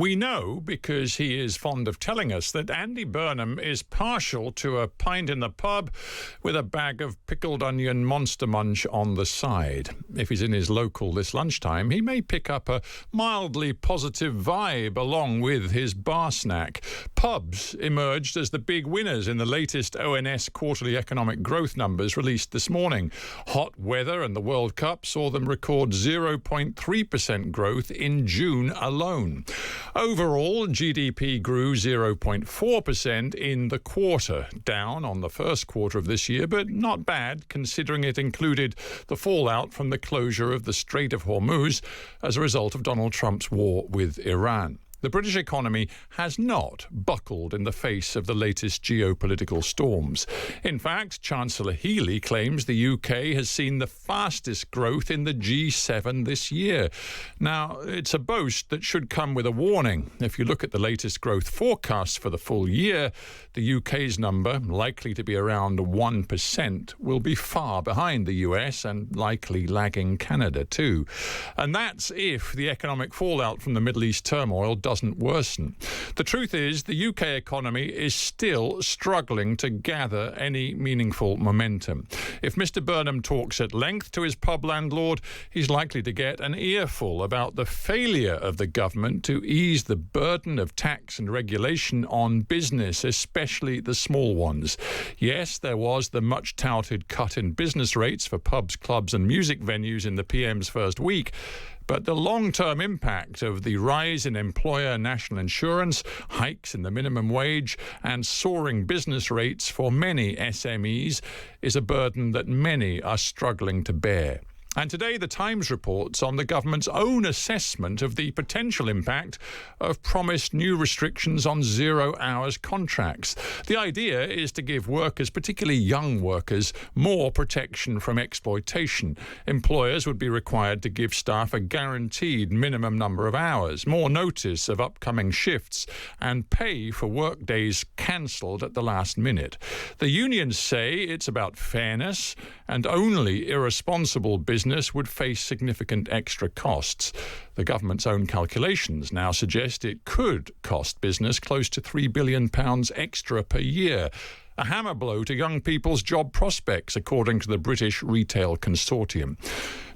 We know, because he is fond of telling us, that Andy Burnham is partial to a pint in the pub with a bag of pickled onion Monster Munch on the side. If he's in his local this lunchtime, he may pick up a mildly positive vibe along with his bar snack. Pubs emerged as the big winners in the latest ONS quarterly economic growth numbers released this morning. Hot weather and the World Cup saw them record 0.3% growth in June alone. Overall, GDP grew 0.4% in the quarter, down on the first quarter of this year, but not bad considering it included the fallout from the closure of the Strait of Hormuz as a result of Donald Trump's war with Iran. The British economy has not buckled in the face of the latest geopolitical storms. In fact, Chancellor Healey claims the UK has seen the fastest growth in the G7 this year. Now, it's a boast that should come with a warning. If you look at the latest growth forecasts for the full year, the UK's number, likely to be around 1%, will be far behind the US and likely lagging Canada too. And that's if the economic fallout from the Middle East turmoil doesn't worsen. The truth is, the UK economy is still struggling to gather any meaningful momentum. If Mr. Burnham talks at length to his pub landlord, he's likely to get an earful about the failure of the government to ease the burden of tax and regulation on business, especially the small ones. Yes, there was the much-touted cut in business rates for pubs, clubs and music venues in the PM's first week, but the long-term impact of the rise in employer national insurance, hikes in the minimum wage, and soaring business rates for many SMEs is a burden that many are struggling to bear. And today, the Times reports on the government's own assessment of the potential impact of promised new restrictions on zero-hours contracts. The idea is to give workers, particularly young workers, more protection from exploitation. Employers would be required to give staff a guaranteed minimum number of hours, more notice of upcoming shifts, and pay for work days cancelled at the last minute. The unions say it's about fairness, and only irresponsible business would face significant extra costs. The government's own calculations now suggest it could cost business close to £3 billion extra per year. A hammer blow to young people's job prospects, according to the British Retail Consortium.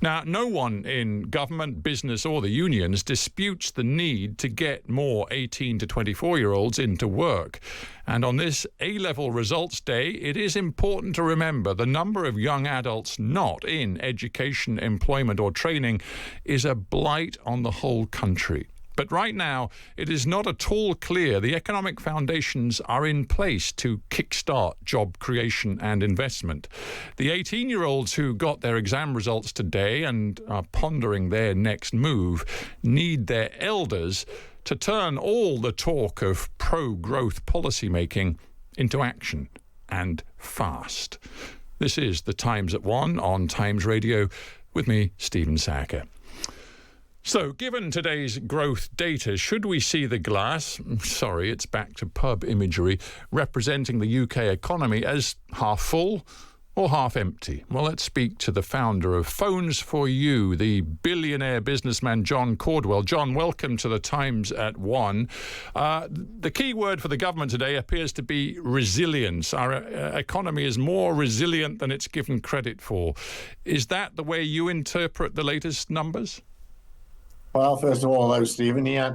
Now, no one in government, business or the unions disputes the need to get more 18 to 24-year-olds into work. And on this A-level results day, it is important to remember the number of young adults not in education, employment or training is a blight on the whole country. But right now, it is not at all clear the economic foundations are in place to kickstart job creation and investment. The 18-year-olds who got their exam results today and are pondering their next move need their elders to turn all the talk of pro-growth policymaking into action, and fast. This is The Times at 1 on Times Radio with me, Stephen Sackur. So, given today's growth data, should we see the glass, sorry, it's back to pub imagery, representing the UK economy as half full or half empty? Well, let's speak to the founder of Phones4u, the billionaire businessman John Caudwell. John, welcome to the Times at 1. The key word for the government today appears to be resilience. Our economy is more resilient than it's given credit for. Is that the way you interpret the latest numbers? Well, first of all, hello, Stephen. Yeah,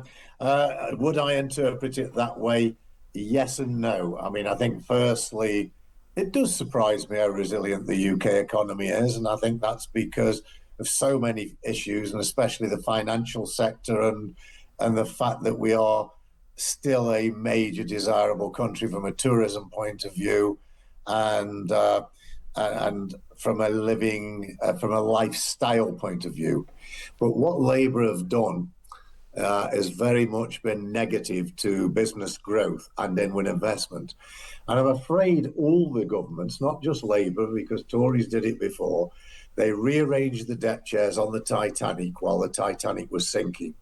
would I interpret it that way? Yes and no. I mean, I think firstly, it does surprise me how resilient the UK economy is, and I think that's because of so many issues, and especially the financial sector and the fact that we are still a major desirable country from a tourism point of view, and from a lifestyle point of view. But what Labour have done has very much been negative to business growth and inward investment. And I'm afraid all the governments, not just Labour, because Tories did it before, they rearranged the deck chairs on the Titanic while the Titanic was sinking.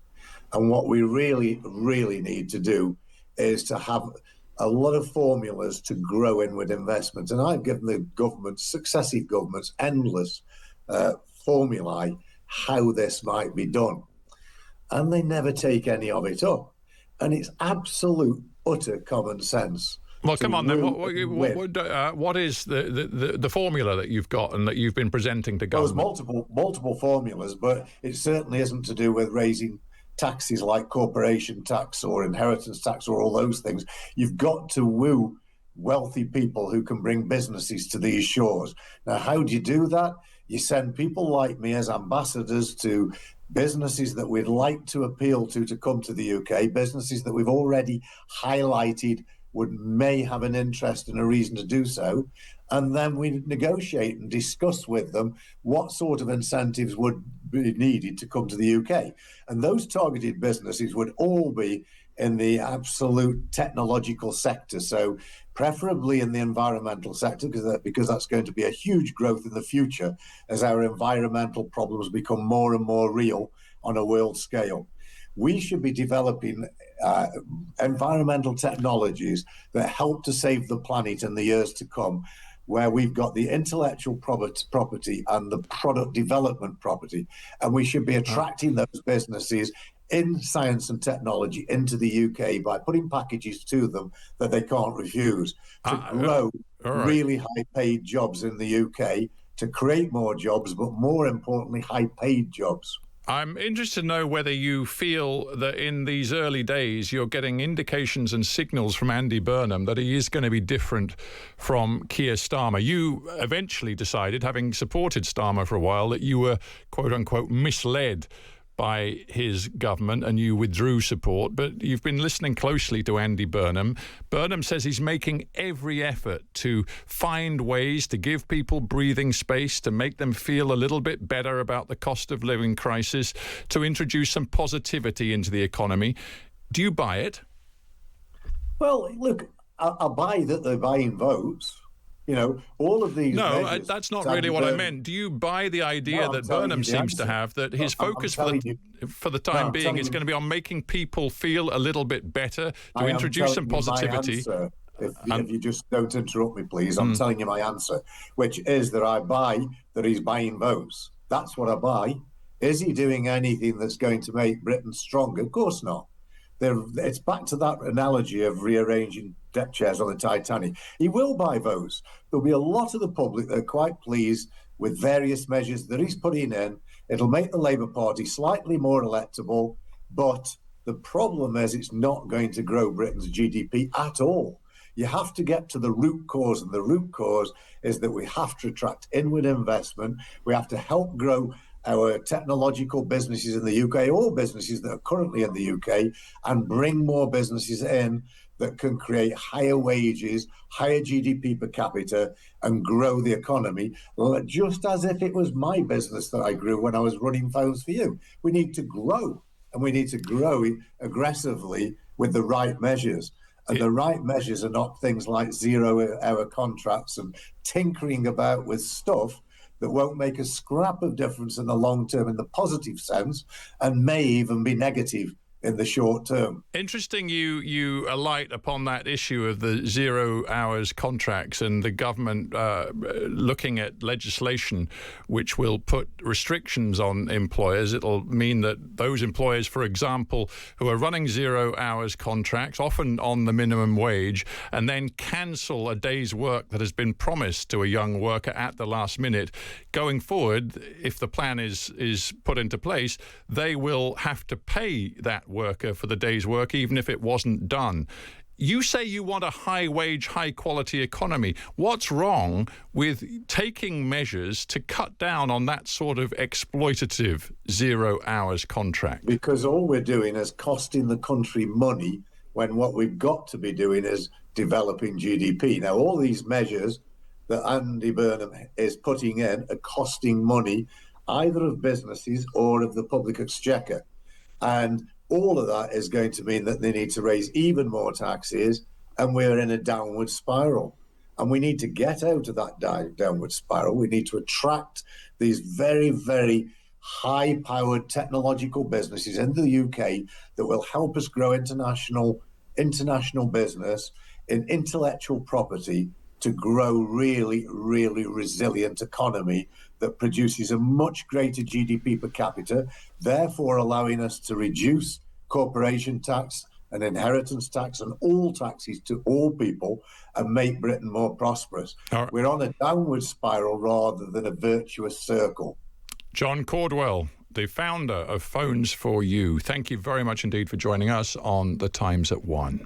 And what we really, really need to do is to have a lot of formulas to grow inward investment. And I've given the governments, successive governments, endless formulae how this might be done. And they never take any of it up. And it's absolute, utter common sense. Well, to come on then. woo What, and what, win. what is the formula that you've got and that you've been presenting to Well, there's government? multiple formulas, but it certainly isn't to do with raising taxes like corporation tax or inheritance tax or all those things. You've got to woo wealthy people who can bring businesses to these shores. Now, how do you do that? You send people like me as ambassadors to businesses that we'd like to appeal to come to the UK, businesses that we've already highlighted may have an interest and a reason to do so. And then we negotiate and discuss with them what sort of incentives would be needed to come to the UK. And those targeted businesses would all be in the absolute technological sector. So preferably in the environmental sector, because that's going to be a huge growth in the future as our environmental problems become more and more real on a world scale. We should be developing environmental technologies that help to save the planet in the years to come, where we've got the intellectual property and the product development property. And we should be attracting those businesses in science and technology into the UK by putting packages to them that they can't refuse to grow really high paid jobs in the UK, to create more jobs, but more importantly, high paid jobs. I'm interested to know whether you feel that in these early days you're getting indications and signals from Andy Burnham that he is going to be different from Keir Starmer. You eventually decided, having supported Starmer for a while, that you were, quote unquote, misled by his government and you withdrew support, but you've been listening closely to Andy Burnham. Burnham says he's making every effort to find ways to give people breathing space, to make them feel a little bit better about the cost of living crisis, to introduce some positivity into the economy. Do you buy it? Well, look, I buy that they're buying votes. You know, all of these. No, that's not really what I meant. Do you buy the idea that Burnham seems to have, that his focus for the time being is going to be on making people feel a little bit better, to introduce some positivity? If you just don't interrupt me, please, I'm telling you my answer, which is that I buy that he's buying votes. That's what I buy. Is he doing anything that's going to make Britain stronger? Of course not. It's back to that analogy of rearranging deck chairs on the Titanic. He will buy votes. There'll be a lot of the public that are quite pleased with various measures that he's putting in. It'll make the Labour Party slightly more electable, but the problem is it's not going to grow Britain's GDP at all. You have to get to the root cause, and the root cause is that we have to attract inward investment. We have to help grow our technological businesses in the UK, or businesses that are currently in the UK, and bring more businesses in that can create higher wages, higher GDP per capita, and grow the economy, just as if it was my business that I grew when I was running Phones4u. We need to grow, and we need to grow aggressively with the right measures. And the right measures are not things like 0-hour contracts and tinkering about with stuff that won't make a scrap of difference in the long term in the positive sense, and may even be negative in the short term. Interesting you alight upon that issue of the 0 hours contracts and the government looking at legislation which will put restrictions on employers. It'll mean that those employers, for example, who are running 0 hours contracts, often on the minimum wage, and then cancel a day's work that has been promised to a young worker at the last minute, going forward, if the plan is put into place, they will have to pay that worker for the day's work, even if it wasn't done. You say you want a high-wage, high-quality economy. What's wrong with taking measures to cut down on that sort of exploitative 0 hours contract? Because all we're doing is costing the country money, when what we've got to be doing is developing GDP. Now, all these measures that Andy Burnham is putting in are costing money, either of businesses or of the public exchequer. And all of that is going to mean that they need to raise even more taxes, and we're in a downward spiral. And we need to get out of that downward spiral. We need to attract these very, very high-powered technological businesses into the UK that will help us grow international business in intellectual property, to grow really, really resilient economy that produces a much greater GDP per capita, therefore allowing us to reduce corporation tax an inheritance tax and all taxes to all people and make Britain more prosperous. Right. We're on a downward spiral rather than a virtuous circle. John Caudwell, the founder of Phones4u, thank you very much indeed for joining us on The Times at 1.